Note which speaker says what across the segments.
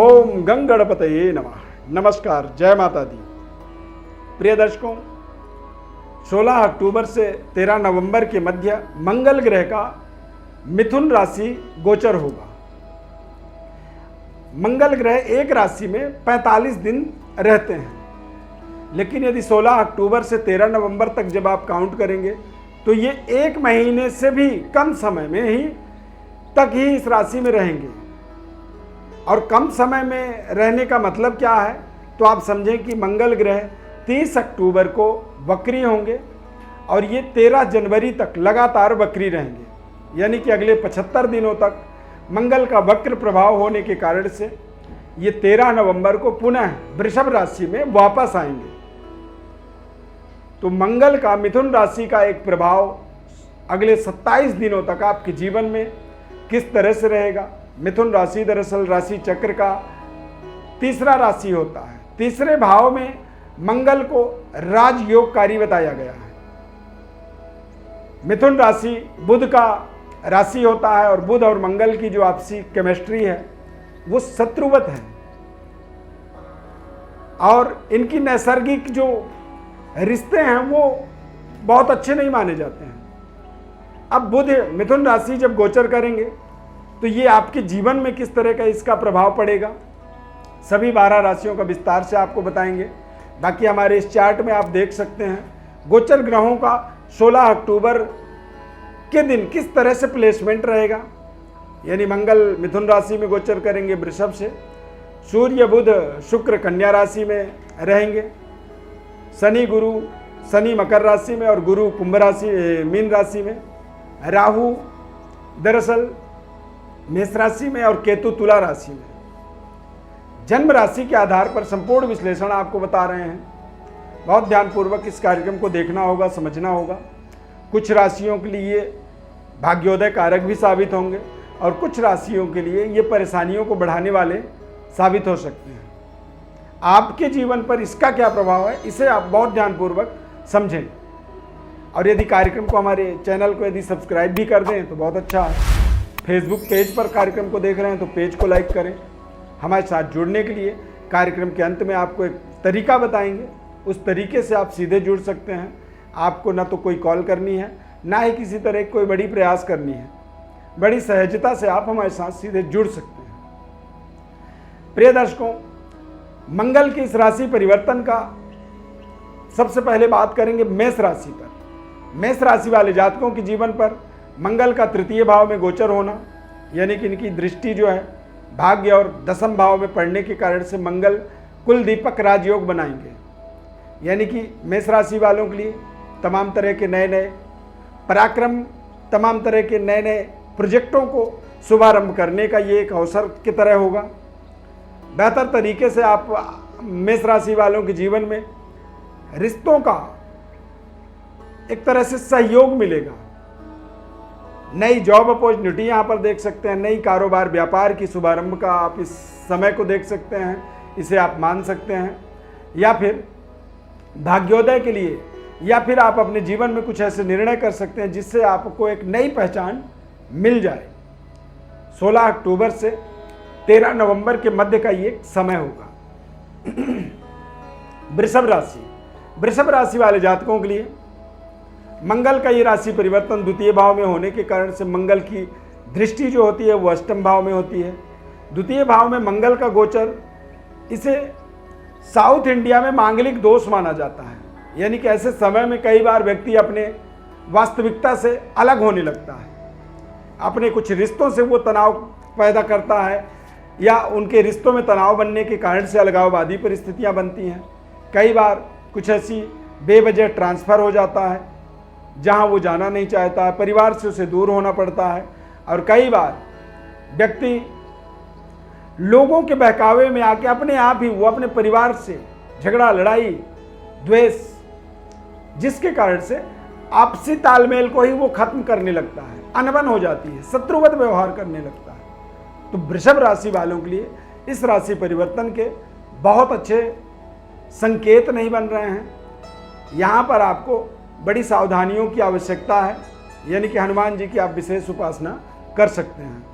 Speaker 1: ओम गंगणपतये नमः। नमस्कार, जय माता दी। प्रिय दर्शकों, 16 अक्टूबर से 13 नवंबर के मध्य मंगल ग्रह का मिथुन राशि गोचर होगा। मंगल ग्रह एक राशि में 45 दिन रहते हैं, लेकिन यदि 16 अक्टूबर से 13 नवंबर तक जब आप काउंट करेंगे तो ये एक महीने से भी कम समय में ही इस राशि में रहेंगे। और कम समय में रहने का मतलब क्या है, तो आप समझें कि मंगल ग्रह 30 अक्टूबर को वक्री होंगे और ये 13 जनवरी तक लगातार वक्री रहेंगे। यानी कि अगले 75 दिनों तक मंगल का वक्र प्रभाव होने के कारण से ये 13 नवंबर को पुनः वृषभ राशि में वापस आएंगे। तो मंगल का मिथुन राशि का एक प्रभाव अगले 27 दिनों तक आपके जीवन में किस तरह से रहेगा। मिथुन राशि दरअसल राशि चक्र का तीसरा राशि होता है। तीसरे भाव में मंगल को राजयोगकारी बताया गया है। मिथुन राशि बुध का राशि होता है और बुध और मंगल की जो आपसी केमिस्ट्री है वो शत्रुवत है और इनकी नैसर्गिक जो रिश्ते हैं वो बहुत अच्छे नहीं माने जाते हैं। अब बुध मिथुन राशि जब गोचर करेंगे तो ये आपके जीवन में किस तरह का इसका प्रभाव पड़ेगा, सभी 12 राशियों का विस्तार से आपको बताएंगे। बाकी हमारे इस चार्ट में आप देख सकते हैं गोचर ग्रहों का 16 अक्टूबर के दिन किस तरह से प्लेसमेंट रहेगा। यानी मंगल मिथुन राशि में गोचर करेंगे वृषभ से, सूर्य बुध शुक्र कन्या राशि में रहेंगे, शनि मकर राशि में और गुरु कुंभ राशि मीन राशि में, राहु दरअसल मेष राशि में और केतु तुला राशि में। जन्म राशि के आधार पर संपूर्ण विश्लेषण आपको बता रहे हैं। बहुत ध्यानपूर्वक इस कार्यक्रम को देखना होगा, समझना होगा। कुछ राशियों के लिए भाग्योदय कारक भी साबित होंगे और कुछ राशियों के लिए ये परेशानियों को बढ़ाने वाले साबित हो सकते हैं। आपके जीवन पर इसका क्या प्रभाव है, इसे आप बहुत ध्यानपूर्वक समझें। और यदि कार्यक्रम को, हमारे चैनल को यदि सब्सक्राइब भी कर दें तो बहुत अच्छा है। फेसबुक पेज पर कार्यक्रम को देख रहे हैं तो पेज को लाइक करें। हमारे साथ जुड़ने के लिए कार्यक्रम के अंत में आपको एक तरीका बताएंगे, उस तरीके से आप सीधे जुड़ सकते हैं। आपको ना तो कोई कॉल करनी है, ना ही किसी तरह कोई बड़ी प्रयास करनी है। बड़ी सहजता से आप हमारे साथ सीधे जुड़ सकते हैं। प्रिय दर्शकों, मंगल की इस राशि परिवर्तन का सबसे पहले बात करेंगे मेष राशि पर। मेष राशि वाले जातकों के जीवन पर मंगल का तृतीय भाव में गोचर होना, यानी कि इनकी दृष्टि जो है भाग्य और दशम भाव में पड़ने के कारण से मंगल कुल दीपक राजयोग बनाएंगे। यानी कि मेष राशि वालों के लिए तमाम तरह के नए नए पराक्रम, तमाम तरह के नए नए प्रोजेक्टों को शुभारंभ करने का ये एक अवसर की तरह होगा। बेहतर तरीके से आप मेष राशि वालों के जीवन में रिश्तों का एक तरह से सहयोग मिलेगा। नई जॉब अपॉर्चुनिटी यहाँ पर देख सकते हैं, नई कारोबार व्यापार की शुभारंभ का आप इस समय को देख सकते हैं, इसे आप मान सकते हैं। या फिर भाग्योदय के लिए, या फिर आप अपने जीवन में कुछ ऐसे निर्णय कर सकते हैं जिससे आपको एक नई पहचान मिल जाए। 16 अक्टूबर से 13 नवंबर के मध्य का ये समय होगा। वृषभ राशि वाले जातकों के लिए मंगल का ये राशि परिवर्तन द्वितीय भाव में होने के कारण से मंगल की दृष्टि जो होती है वो अष्टम भाव में होती है। द्वितीय भाव में मंगल का गोचर, इसे साउथ इंडिया में मांगलिक दोष माना जाता है। यानी कि ऐसे समय में कई बार व्यक्ति अपने वास्तविकता से अलग होने लगता है, अपने कुछ रिश्तों से वो तनाव पैदा करता है या उनके रिश्तों में तनाव बनने के कारण से अलगाववादी परिस्थितियां बनती हैं। कई बार कुछ ऐसी बेवजह ट्रांसफ़र हो जाता है जहां वो जाना नहीं चाहता है, परिवार से उसे दूर होना पड़ता है। और कई बार व्यक्ति लोगों के बहकावे में आके अपने आप ही वो अपने परिवार से झगड़ा, लड़ाई, द्वेष, जिसके कारण से आपसी तालमेल को ही वो खत्म करने लगता है, अनबन हो जाती है, शत्रुवत व्यवहार करने लगता है। तो वृषभ राशि वालों के लिए इस राशि परिवर्तन के बहुत अच्छे संकेत नहीं बन रहे हैं। यहाँ पर आपको बड़ी सावधानियों की आवश्यकता है। यानी कि हनुमान जी की आप विशेष उपासना कर सकते हैं।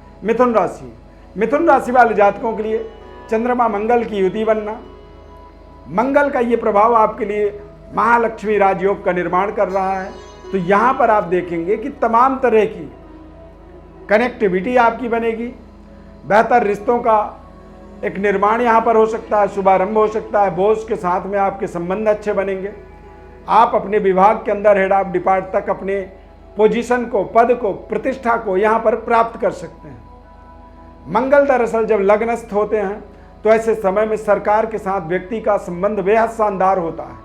Speaker 1: मिथुन राशि वाले जातकों के लिए चंद्रमा मंगल की युति बनना, मंगल का ये प्रभाव आपके लिए महालक्ष्मी राजयोग का निर्माण कर रहा है। तो यहाँ पर आप देखेंगे कि तमाम तरह की कनेक्टिविटी आपकी बनेगी, बेहतर रिश्तों का एक निर्माण यहाँ पर हो सकता है, शुभारंभ हो सकता है, बॉस के साथ में आपके संबंध अच्छे बनेंगे। आप अपने विभाग के अंदर हेड ऑफ डिपार्ट तक अपने पोजीशन को, पद को, प्रतिष्ठा को यहाँ पर प्राप्त कर सकते हैं। मंगल दरअसल जब लग्नस्थ होते हैं तो ऐसे समय में सरकार के साथ व्यक्ति का संबंध बेहद शानदार होता है।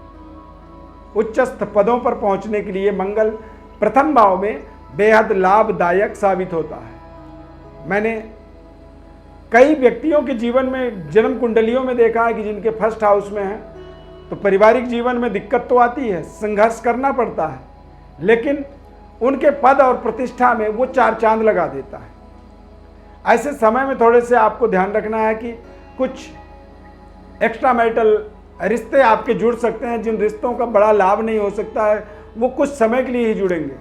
Speaker 1: उच्चस्थ पदों पर पहुंचने के लिए मंगल प्रथम भाव में बेहद लाभदायक साबित होता है। मैंने कई व्यक्तियों के जीवन में जन्म कुंडलियों में देखा है कि जिनके फर्स्ट हाउस में है तो पारिवारिक जीवन में दिक्कत तो आती है, संघर्ष करना पड़ता है, लेकिन उनके पद और प्रतिष्ठा में वो चार चांद लगा देता है। ऐसे समय में थोड़े से आपको ध्यान रखना है कि कुछ एक्स्ट्रा मैरिटल रिश्ते आपके जुड़ सकते हैं, जिन रिश्तों का बड़ा लाभ नहीं हो सकता है, वो कुछ समय के लिए ही जुड़ेंगे।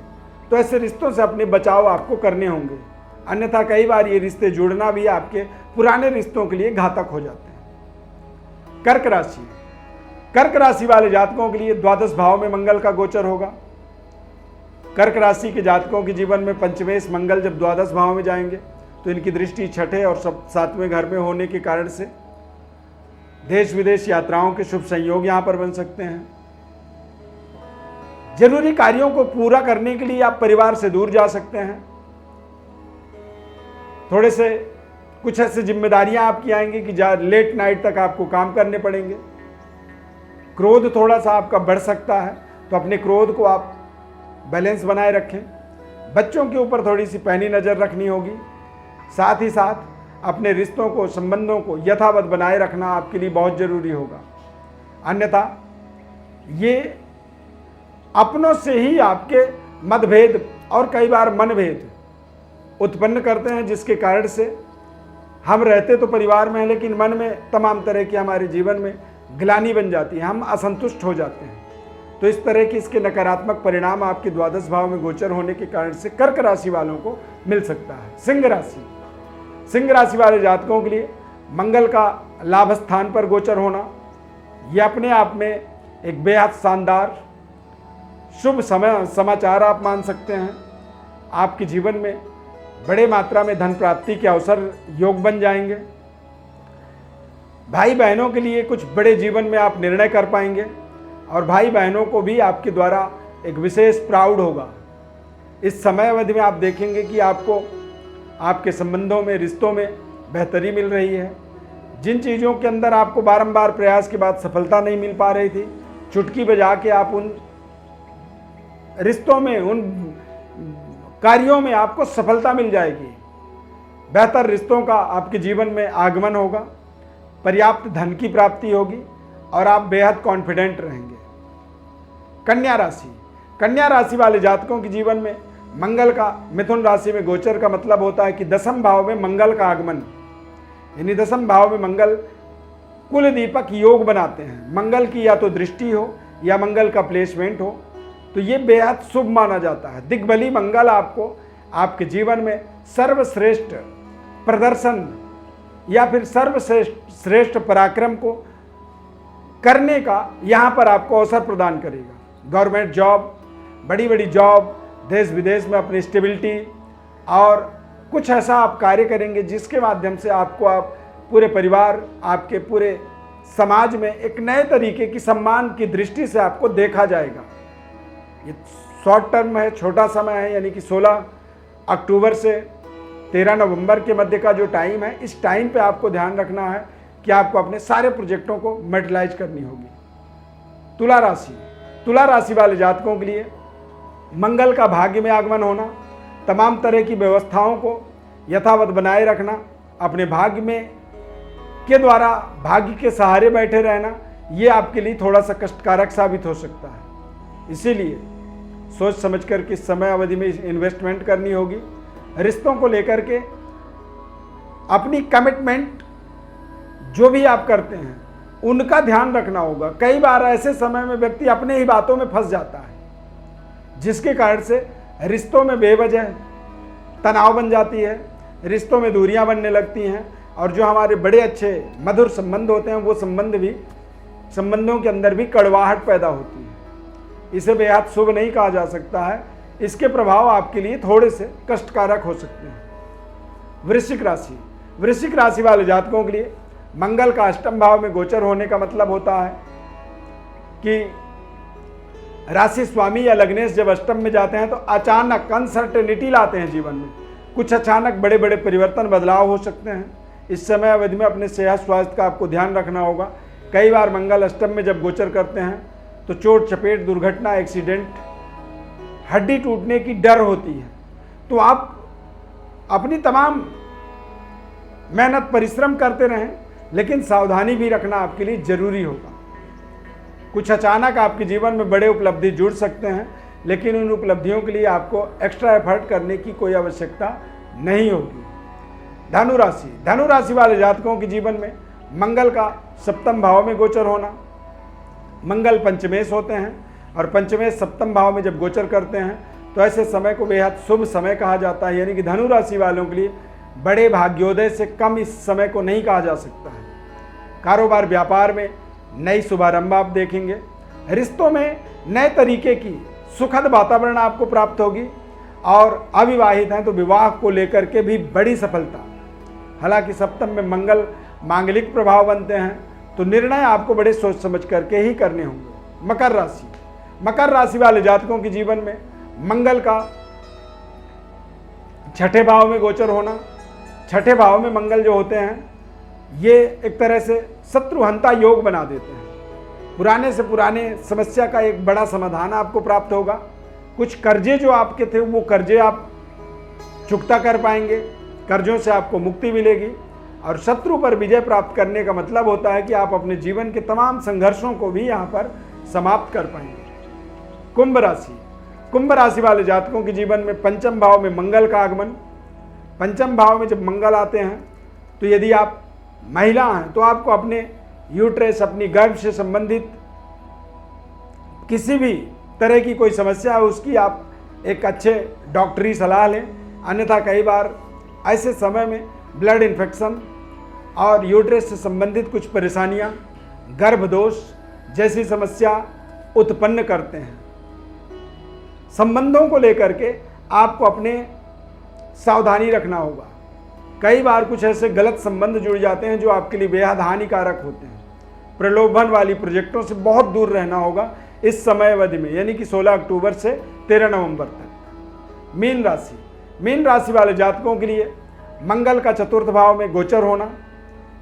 Speaker 1: तो ऐसे रिश्तों से अपने बचाव आपको करने होंगे, अन्यथा कई बार ये रिश्ते जुड़ना भी आपके पुराने रिश्तों के लिए घातक हो जाते हैं। कर्क राशि, कर्क राशि वाले जातकों के लिए द्वादश भाव में मंगल का गोचर होगा। कर्क राशि के जातकों के जीवन में पंचमेश मंगल जब द्वादश भाव में जाएंगे तो इनकी दृष्टि छठे और सातवें घर में होने के कारण से देश विदेश यात्राओं के शुभ संयोग यहां पर बन सकते हैं। जरूरी कार्यों को पूरा करने के लिए आप परिवार से दूर जा सकते हैं। थोड़े से कुछ ऐसी जिम्मेदारियां आपकी आएंगी कि लेट नाइट तक आपको काम करने पड़ेंगे। क्रोध थोड़ा सा आपका बढ़ सकता है, तो अपने क्रोध को आप बैलेंस बनाए रखें। बच्चों के ऊपर थोड़ी सी पैनी नज़र रखनी होगी। साथ ही साथ अपने रिश्तों को, संबंधों को यथावत बनाए रखना आपके लिए बहुत ज़रूरी होगा, अन्यथा ये अपनों से ही आपके मतभेद और कई बार मनभेद उत्पन्न करते हैं, जिसके कारण से हम रहते तो परिवार में हैं लेकिन मन में तमाम तरह की हमारे जीवन में ग्लानि बन जाती है, हम असंतुष्ट हो जाते हैं। तो इस तरह के इसके नकारात्मक परिणाम आपके द्वादश भाव में गोचर होने के कारण से कर्क राशि वालों को मिल सकता है। सिंह राशि, सिंह राशि वाले जातकों के लिए मंगल का लाभ स्थान पर गोचर होना यह अपने आप में एक बेहद शानदार शुभ समाचार आप मान सकते हैं। आपके जीवन में बड़े मात्रा में धन प्राप्ति के अवसर योग बन जाएंगे। भाई बहनों के लिए कुछ बड़े जीवन में आप निर्णय कर पाएंगे और भाई बहनों को भी आपके द्वारा एक विशेष प्राउड होगा। इस समय अवधि में आप देखेंगे कि आपको आपके संबंधों में, रिश्तों में बेहतरी मिल रही है। जिन चीज़ों के अंदर आपको बारंबार प्रयास के बाद सफलता नहीं मिल पा रही थी, चुटकी बजा के आप उन रिश्तों में, उन कार्यों में आपको सफलता मिल जाएगी। बेहतर रिश्तों का आपके जीवन में आगमन होगा, पर्याप्त धन की प्राप्ति होगी और आप बेहद कॉन्फिडेंट रहेंगे। कन्या राशि, कन्या राशि वाले जातकों के जीवन में मंगल का मिथुन राशि में गोचर का मतलब होता है कि दसम भाव में मंगल का आगमन, यानी दसम भाव में मंगल कुल दीपक योग बनाते हैं। मंगल की या तो दृष्टि हो या मंगल का प्लेसमेंट हो तो ये बेहद शुभ माना जाता है। दिग्बली मंगल आपको आपके जीवन में सर्वश्रेष्ठ प्रदर्शन या फिर सर्वश्रेष्ठ पराक्रम को करने का यहाँ पर आपको अवसर प्रदान करेगा। गवर्नमेंट जॉब, बड़ी बड़ी जॉब, देश विदेश में अपनी स्टेबिलिटी और कुछ ऐसा आप कार्य करेंगे जिसके माध्यम से आपको आप पूरे परिवार, आपके पूरे समाज में एक नए तरीके की सम्मान की दृष्टि से आपको देखा जाएगा। ये शॉर्ट टर्म है, छोटा समय है, यानी कि 16 अक्टूबर से 13 नवंबर के मध्य का जो टाइम है, इस टाइम पे आपको ध्यान रखना है कि आपको अपने सारे प्रोजेक्टों को मैटेरियलाइज करनी होगी। तुला राशि, तुला राशि वाले जातकों के लिए मंगल का भाग्य में आगमन होना, तमाम तरह की व्यवस्थाओं को यथावत बनाए रखना, अपने भाग्य में के द्वारा भाग्य के सहारे बैठे रहना, ये आपके लिए थोड़ा सा कष्टकारक साबित हो सकता है। इसीलिए सोच समझ कर के समय अवधि में इन्वेस्टमेंट करनी होगी। रिश्तों को लेकर के अपनी कमिटमेंट जो भी आप करते हैं उनका ध्यान रखना होगा। कई बार ऐसे समय में व्यक्ति अपने ही बातों में फंस जाता है, जिसके कारण से रिश्तों में बेवजह तनाव बन जाती है, रिश्तों में दूरियां बनने लगती हैं, और जो हमारे बड़े अच्छे मधुर संबंध होते हैं वो संबंधों के अंदर भी कड़वाहट पैदा होती है। इसे बेहद शुभ नहीं कहा जा सकता है। इसके प्रभाव आपके लिए थोड़े से कष्टकारक हो सकते हैं। वृश्चिक राशि वाले जातकों के लिए मंगल का अष्टम भाव में गोचर होने का मतलब होता है कि राशि स्वामी या लग्नेश जब अष्टम में जाते हैं तो अचानक अनसर्टेनिटी लाते हैं जीवन में। कुछ अचानक बड़े बड़े परिवर्तन बदलाव हो सकते हैं। इस समय अवधि में अपने सेहत स्वास्थ्य का आपको ध्यान रखना होगा। कई बार मंगल अष्टम में जब गोचर करते हैं तो चोट चपेट, दुर्घटना, एक्सीडेंट, हड्डी टूटने की डर होती है। तो आप अपनी तमाम मेहनत परिश्रम करते रहें, लेकिन सावधानी भी रखना आपके लिए जरूरी होगा। कुछ अचानक आपके जीवन में बड़े उपलब्धि जुड़ सकते हैं, लेकिन उन उपलब्धियों के लिए आपको एक्स्ट्रा एफर्ट करने की कोई आवश्यकता नहीं होगी। धनु राशि वाले जातकों के जीवन में मंगल का सप्तम भाव में गोचर होना। मंगल पंचमेश होते हैं और पंचमेश सप्तम भाव में जब गोचर करते हैं तो ऐसे समय को बेहद शुभ समय कहा जाता है। यानी कि धनु राशि वालों के लिए बड़े भाग्योदय से कम इस समय को नहीं कहा जा सकता है। कारोबार व्यापार में नई शुभारंभ आप देखेंगे। रिश्तों में नए तरीके की सुखद वातावरण आपको प्राप्त होगी और अविवाहित हैं तो विवाह को लेकर के भी बड़ी सफलता। हालांकि सप्तम में मंगल मांगलिक प्रभाव बनते हैं तो निर्णय आपको बड़े सोच समझ करके ही करने होंगे। मकर राशि वाले जातकों के जीवन में मंगल का छठे भाव में गोचर होना। छठे भाव में मंगल जो होते हैं ये एक तरह से शत्रुहंता योग बना देते हैं। पुराने से पुराने समस्या का एक बड़ा समाधान आपको प्राप्त होगा। कुछ कर्जे जो आपके थे वो कर्जे आप चुकता कर पाएंगे, कर्जों से आपको मुक्ति मिलेगी और शत्रु पर विजय प्राप्त करने का मतलब होता है कि आप अपने जीवन के तमाम संघर्षों को भी यहाँ पर समाप्त कर पाएंगे। कुंभ राशि वाले जातकों के जीवन में पंचम भाव में मंगल का आगमन। पंचम भाव में जब मंगल आते हैं तो यदि आप महिला हैं तो आपको अपने यूट्रस, अपनी गर्भ से संबंधित किसी भी तरह की कोई समस्या है उसकी आप एक अच्छे डॉक्टरी सलाह लें। अन्यथा कई बार ऐसे समय में ब्लड इन्फेक्शन और यूट्रस से संबंधित कुछ परेशानियां, गर्भदोष जैसी समस्या उत्पन्न करते हैं। संबंधों को लेकर के आपको अपने सावधानी रखना होगा। कई बार कुछ ऐसे गलत संबंध जुड़ जाते हैं जो आपके लिए बेहद हानिकारक होते हैं। प्रलोभन वाली प्रोजेक्टों से बहुत दूर रहना होगा इस समय अवधि में, यानी कि 16 अक्टूबर से 13 नवंबर तक। मीन राशि वाले जातकों के लिए मंगल का चतुर्थ भाव में गोचर होना।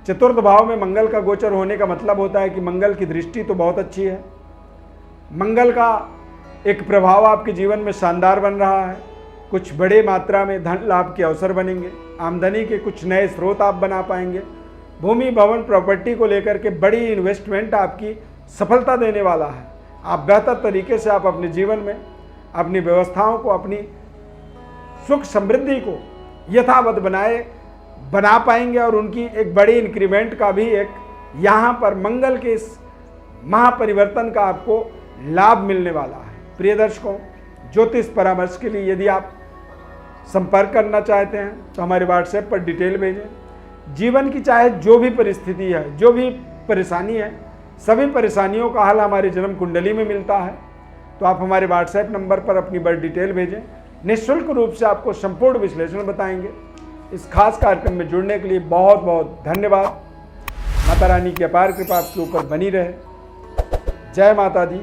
Speaker 1: चतुर्थ भाव में मंगल का गोचर होने का मतलब होता है कि मंगल की दृष्टि तो बहुत अच्छी है। मंगल का एक प्रभाव आपके जीवन में शानदार बन रहा है। कुछ बड़े मात्रा में धन लाभ के अवसर बनेंगे। आमदनी के कुछ नए स्रोत आप बना पाएंगे। भूमि, भवन, प्रॉपर्टी को लेकर के बड़ी इन्वेस्टमेंट आपकी सफलता देने वाला है। आप बेहतर तरीके से आप अपने जीवन में अपनी व्यवस्थाओं को, अपनी सुख समृद्धि को यथावत बना पाएंगे और उनकी एक बड़ी इंक्रीमेंट का भी एक यहाँ पर मंगल के इस महापरिवर्तन का आपको लाभ मिलने वाला है। प्रिय दर्शकों, ज्योतिष परामर्श के लिए यदि आप संपर्क करना चाहते हैं तो हमारे व्हाट्सएप पर डिटेल भेजें। जीवन की चाहे जो भी परिस्थिति है, जो भी परेशानी है, सभी परेशानियों का हल हमारी जन्म कुंडली में मिलता है। तो आप हमारे व्हाट्सएप नंबर पर अपनी बड़ी डिटेल भेजें। निःशुल्क रूप से आपको संपूर्ण विश्लेषण बताएंगे। इस खास कार्यक्रम में जुड़ने के लिए बहुत बहुत धन्यवाद। माता रानी की अपार कृपा आपके ऊपर बनी रहे। जय माता दी।